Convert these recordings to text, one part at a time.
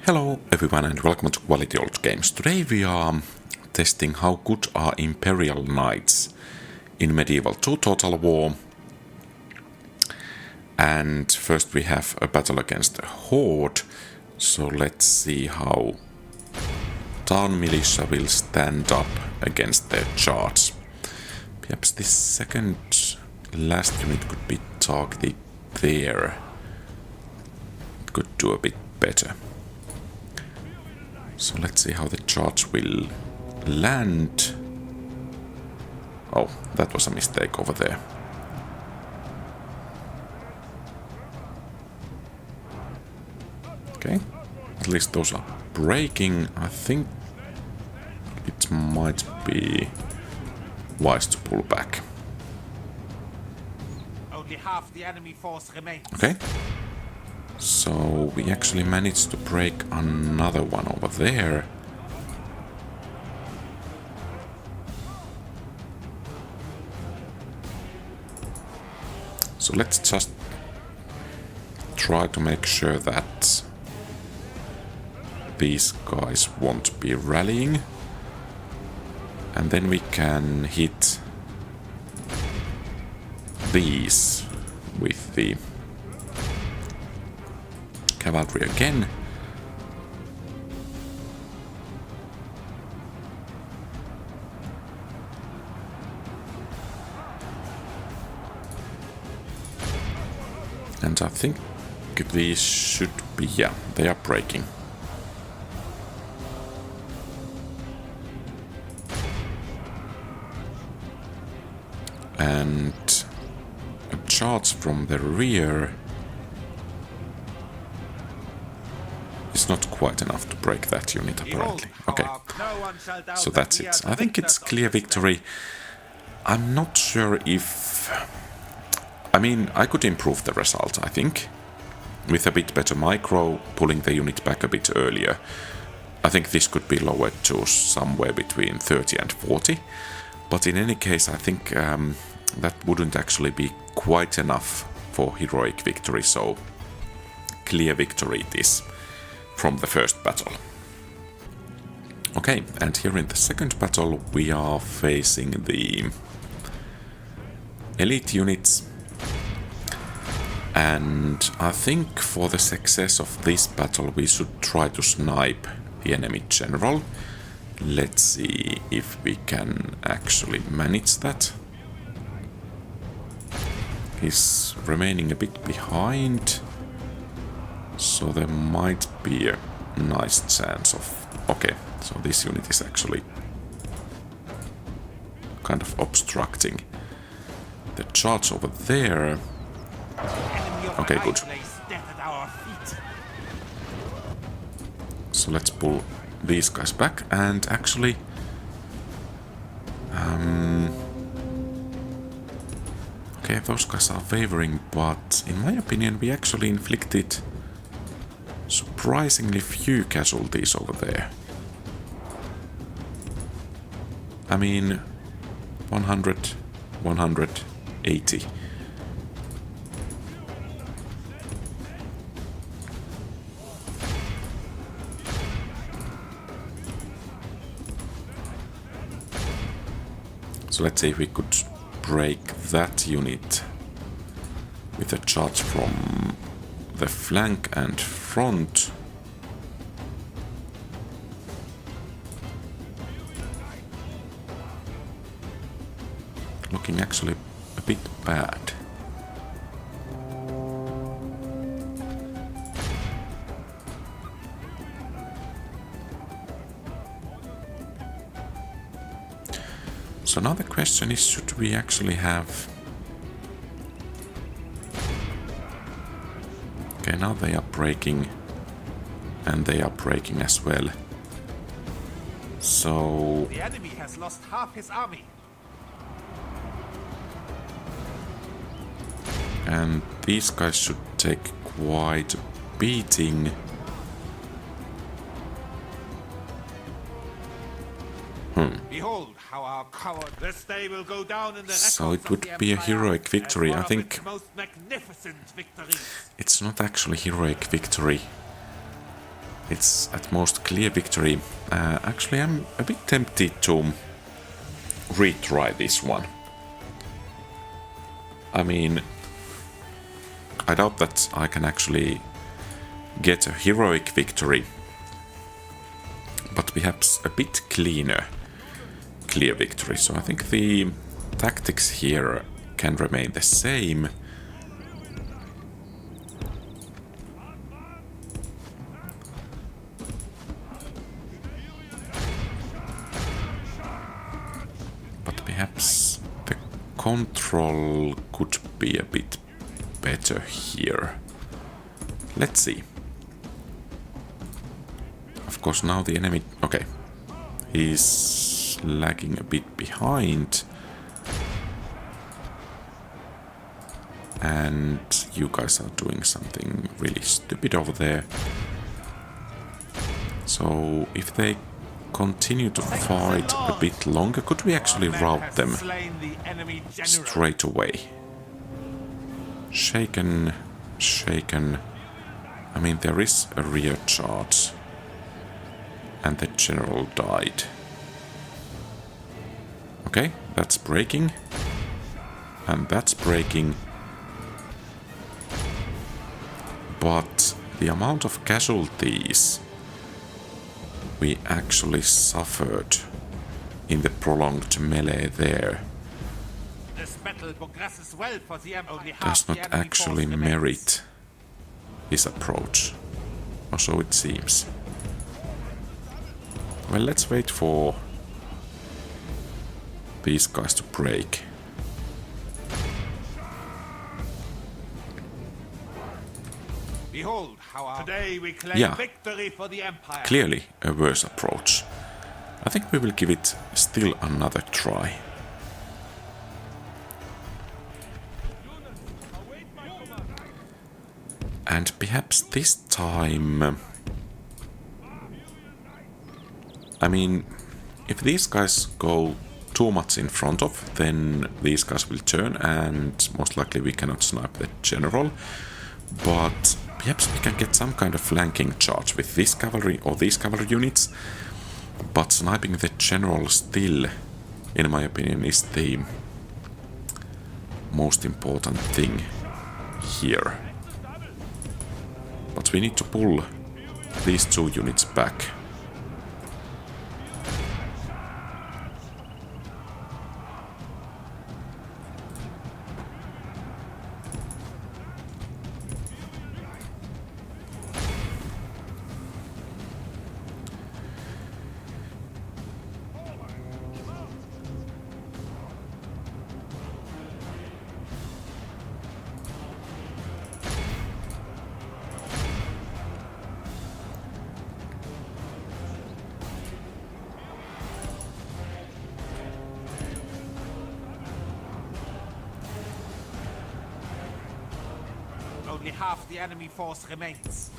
Hello everyone and welcome to QualityOldGames. Today we are testing how good are Imperial Knights in Medieval 2 Total War. And first we have a battle against a Horde, so let's see how Town Militia will stand up against their charge. Perhaps this second last unit could be targeted there. It could do a bit better. So let's see how the charge will land. Oh, that was a mistake over there. Okay, at least those are breaking. I think it might be wise to pull back. Only half the enemy force remains. Okay. So we actually managed to break another one over there. So let's just try to make sure that these guys won't be rallying. And then we can hit these with the Cavalry again. And I think these should be, yeah, they are breaking. And a charge from the rear is not quite enough to break that unit, apparently. Okay, so that's it. I think it's clear victory. I'm not sure if... I mean, I could improve the result, I think. With a bit better micro, pulling the unit back a bit earlier. I think this could be lowered to somewhere between 30 and 40. But in any case, I think that wouldn't actually be quite enough for heroic victory, so clear victory it is from the first battle. Okay, and here in the second battle we are facing the elite units. And I think for the success of this battle we should try to snipe the enemy general. Let's see if we can actually manage that. He's remaining a bit behind, so there might be a nice chance of... Okay, so this unit is actually kind of obstructing the charge over there. Okay, good. So let's pull these guys back and actually okay, those guys are wavering, but in my opinion we actually inflicted surprisingly few casualties over there. I mean 100, 180. So let's see if we could break that unit with a charge from the flank and front. Looking actually a bit bad. So now the question is, should we actually have... Okay, now they are breaking, and they are breaking as well. So... The enemy has lost half his army. And these guys should take quite a beating. Behold how our coward. This day will go down in the So it would be a heroic victory. I think most magnificent victories. it's not actually heroic victory. it's at most clear victory. Actually, I'm a bit tempted to retry this one. I mean, I doubt that I can actually get a heroic victory, but perhaps a bit cleaner clear victory. So I think the tactics here can remain the same. But perhaps the control could be a bit better here. Let's see. Of course, now the enemy... Okay. He's lagging a bit behind. And you guys are doing something really stupid over there. So, if they continue to fight a bit longer, could we actually rout them straight away? Shaken, shaken. I mean, there is a rear charge. And the general died. Okay, that's breaking. And that's breaking. But the amount of casualties we actually suffered in the prolonged melee there does not actually merit his approach. Or so it seems. Well, let's wait for these guys to break. Behold how today we claim victory for the Empire. Clearly a worse approach. I think we will give it still another try. And perhaps this time... I mean, if these guys go too much in front of, then these guys will turn and most likely we cannot snipe the general. But perhaps we can get some kind of flanking charge with this cavalry or these cavalry units. But sniping the general still, in my opinion, is the most important thing here. But we need to pull these two units back. Only half the enemy force remains.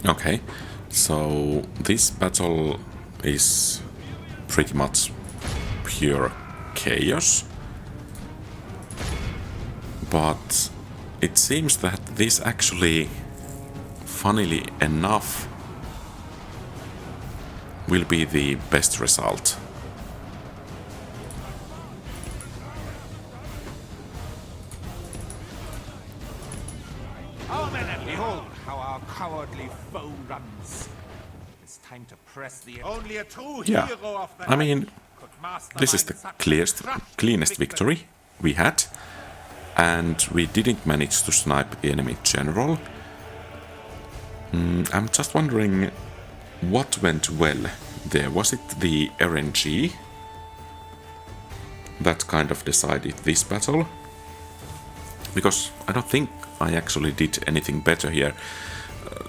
Okay, so this battle is pretty much pure chaos. But it seems that this actually, funnily enough, will be the best result. Behold how our cowardly foe runs. It's time to press the... Only a true hero of the I mean, this is the cleanest victory we had. And we didn't manage to snipe the enemy general. I'm just wondering what went well there. Was it the RNG that kind of decided this battle? Because I don't think I actually did anything better here.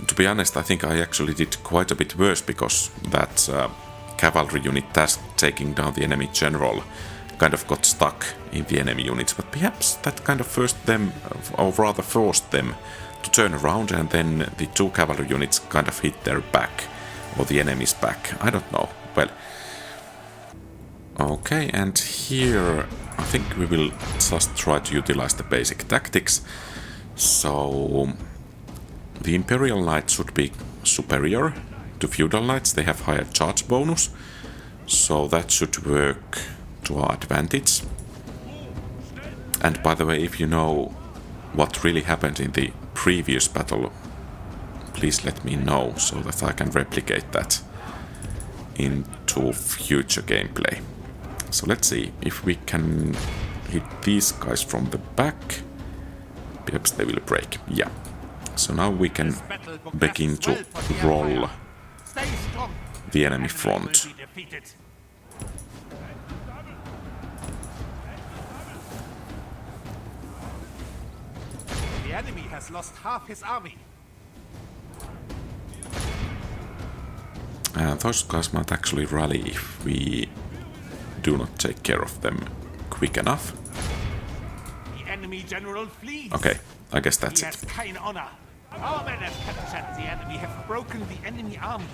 To be honest, I think I actually did quite a bit worse because that cavalry unit task taking down the enemy general kind of got stuck in the enemy units, but perhaps that kind of forced them to turn around, and then the two cavalry units kind of hit their back, or the enemy's back. I don't know. Well, okay, and here I think we will just try to utilize the basic tactics. So the Imperial Knights should be superior to Feudal Knights. They have higher charge bonus, so that should work to our advantage. And by the way, if you know what really happened in the previous battle, please let me know so that I can replicate that into future gameplay. So let's see if we can hit these guys from the back. Perhaps they will break. Yeah. So now we can begin to roll the enemy front. The enemy has lost half his army. Those guys might actually rally if we do not take care of them quick enough. The enemy general flees. Okay, I guess that's He it. has kind honor. Our men have captured the enemy, have broken the enemy army.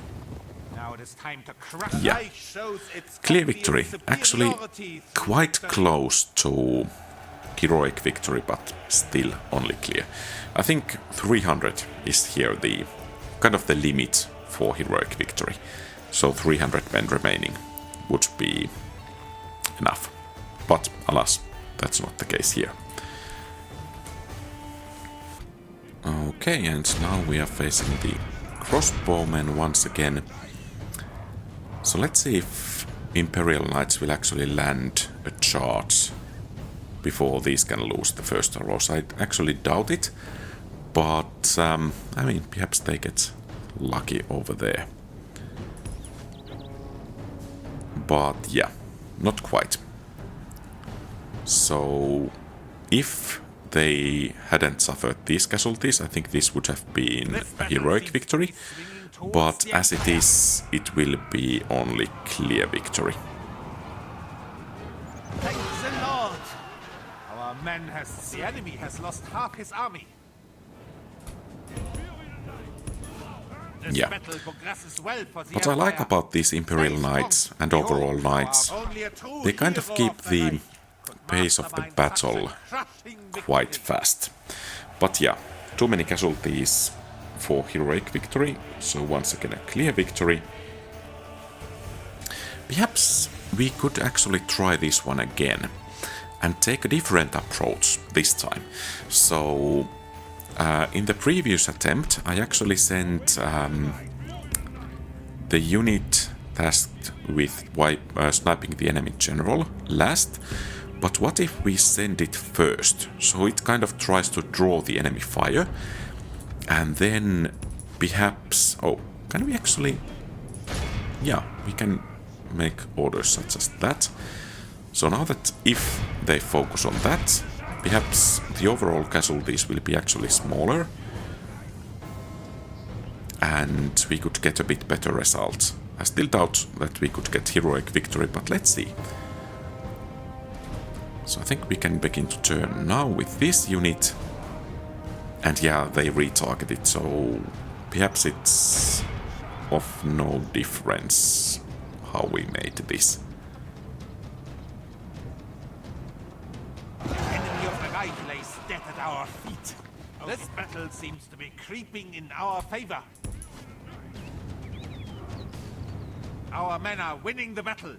Now it is time to crush. Yeah. Clear victory. Actually, quite close to heroic victory, but still only clear. I think 300 is here the kind of the limit for heroic victory. So 300 men remaining would be enough. But alas, that's not the case here. Okay, and now we are facing the crossbowmen once again. So let's see if Imperial Knights will actually land a charge before these can lose the first arrows. I actually doubt it, but I mean, perhaps they get lucky over there. But yeah, not quite. So if they hadn't suffered these casualties, I think this would have been a heroic victory. But as it is, it will be only clear victory. Thank the Lord. Our the enemy has lost half his army. Yeah. What I like about these Imperial Knights and overall Knights, they kind of keep the pace of the battle quite fast. But yeah, too many casualties for heroic victory, so once again a clear victory. Perhaps we could actually try this one again and take a different approach this time. So in the previous attempt I actually sent the unit tasked with sniping the enemy general last, but what if we send it first? So it kind of tries to draw the enemy fire, and then perhaps... oh, can we actually... yeah, we can make orders such as that. So now that if they focus on that, perhaps the overall casualties will be actually smaller, and we could get a bit better results. I still doubt that we could get heroic victory, but let's see. So I think we can begin to turn now with this unit. And yeah, they retargeted, so perhaps it's of no difference how we made this. The enemy of the Reich lays dead at our feet. This battle seems to be creeping in our favor. Our men are winning the battle.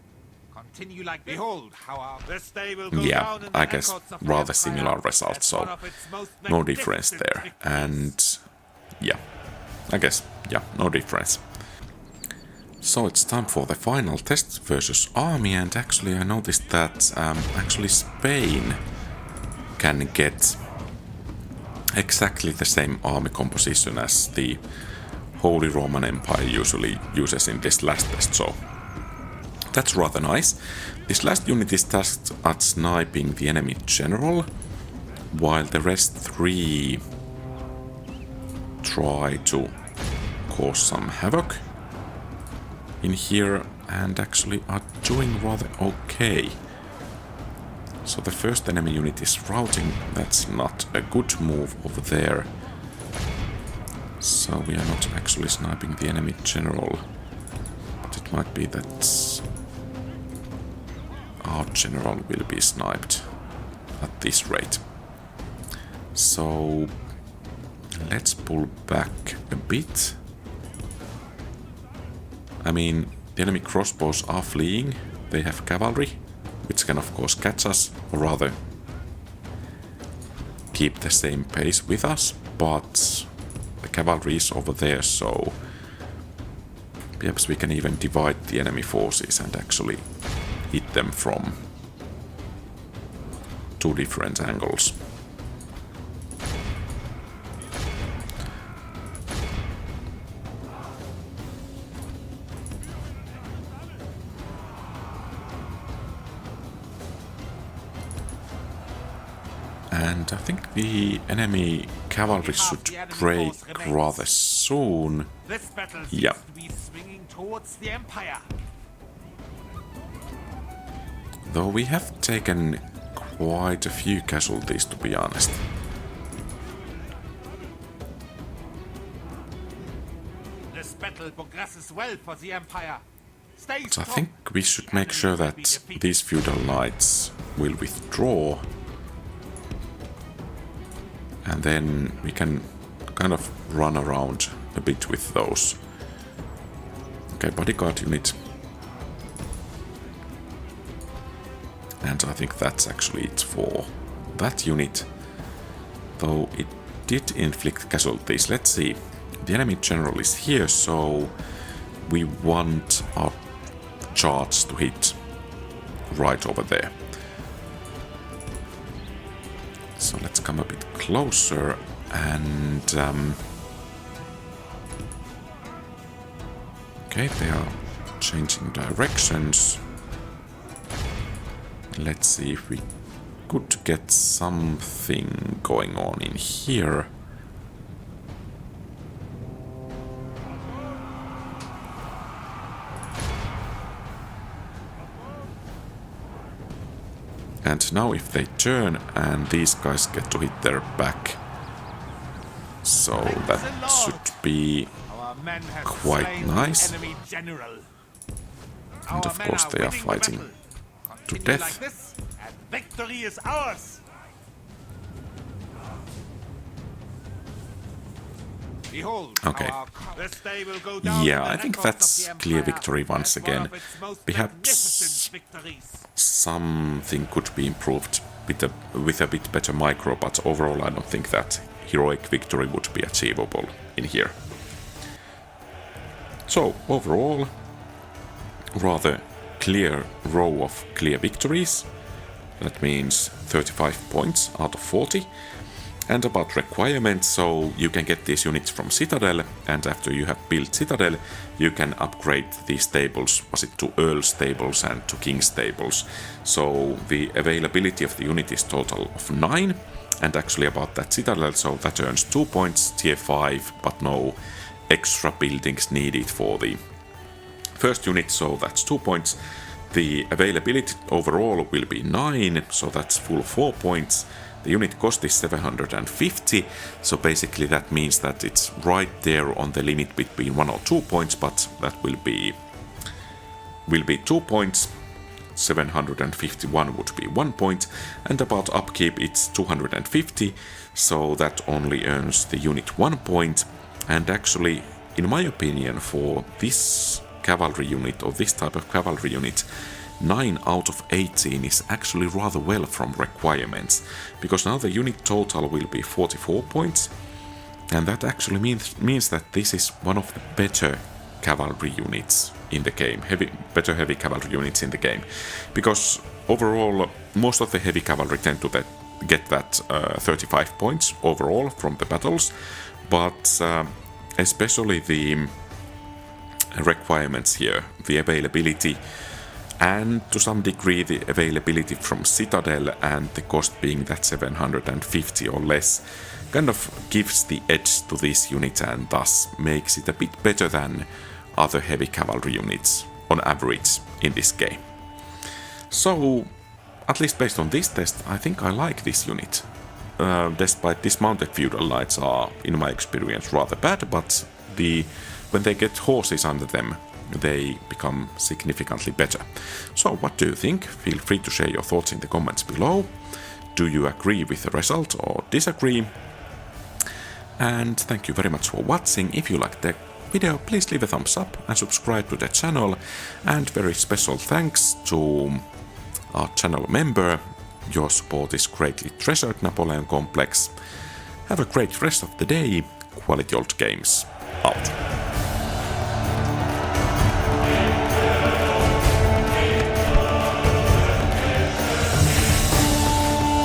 Continue like behold how this day will go down in the I guess records of rather empire similar results, as so one of its most no difference magnificent there. victories. And yeah, I guess, yeah, no difference. So it's time for the final test versus army, and actually I noticed that actually Spain can get exactly the same army composition as the Holy Roman Empire usually uses in this last test, so that's rather nice. This last unit is tasked at sniping the enemy general, while the rest three try to cause some havoc in here, and actually are doing rather okay. So the first enemy unit is routing. That's not a good move over there. So we are not actually sniping the enemy general, but it might be that our general will be sniped at this rate. So Let's pull back a bit. I mean, the enemy crossbows are fleeing. They have cavalry, which can of course catch us, or rather keep the same pace with us, but the cavalry is over there, so perhaps we can even divide the enemy forces and actually hit them from two different angles. And I think the enemy cavalry should break rather soon. This battle seems Yeah. to be swinging towards the Empire. Though we have taken quite a few casualties, to be honest. This battle progresses well for the Empire. Stay So I strong. think we should make sure that these feudal knights will withdraw. And then we can kind of run around a bit with those. Okay, bodyguard unit. And I think that's actually it for that unit. Though it did inflict casualties. Let's see. The enemy general is here, so we want our charge to hit right over there. So let's come a bit closer and okay, they are changing directions. Let's see if we could get something going on in here. And now if they turn and these guys get to hit their back. So that should be Our men have quite slain nice. the enemy general. And Our of men course are they are winning the fighting battle. to Continue death. like this, and victory is ours. Behold, Okay. this day will go down Yeah, in the I think records that's of the clear Empire victory once as one again. of its most Perhaps magnificent victories. something could be improved with a bit better micro, but overall I don't think that heroic victory would be achievable in here. So overall, rather clear row of clear victories. That means 35 points out of 40. And about requirements, so you can get these units from Citadel, and after you have built Citadel, you can upgrade these stables, was it to Earl stables and to King stables. So the availability of the unit is total of 9, and actually about that Citadel, so that earns 2 points, tier 5, but no extra buildings needed for the first unit, so that's 2 points. The availability overall will be 9, so that's full 4 points. The unit cost is 750, so basically that means that it's right there on the limit between 1 or 2 points, but that will be 2 points. 751 would be 1 point, and about upkeep it's 250, so that only earns the unit 1 point. And actually, in my opinion, for this cavalry unit, or this type of cavalry unit, 9 out of 18 is actually rather well from requirements, because now the unit total will be 44 points, and that actually means that this is one of the better cavalry units in the game, better heavy cavalry units in the game, because overall most of the heavy cavalry tend to get that 35 points overall from the battles, but especially the requirements here, the availability, and to some degree the availability from Citadel and the cost being that 750 or less kind of gives the edge to this unit and thus makes it a bit better than other heavy cavalry units on average in this game. So, at least based on this test, I think I like this unit. Despite dismounted feudal knights are, in my experience, rather bad, but when they get horses under them, they become significantly better. So what do you think? Feel free to share your thoughts in the comments below. Do you agree with the result or disagree? And thank you very much for watching. If you liked the video, please leave a thumbs up and subscribe to the channel. And very special thanks to our channel member. Your support is greatly treasured, Napoleon Complex. Have a great rest of the day. QualityOldGames out.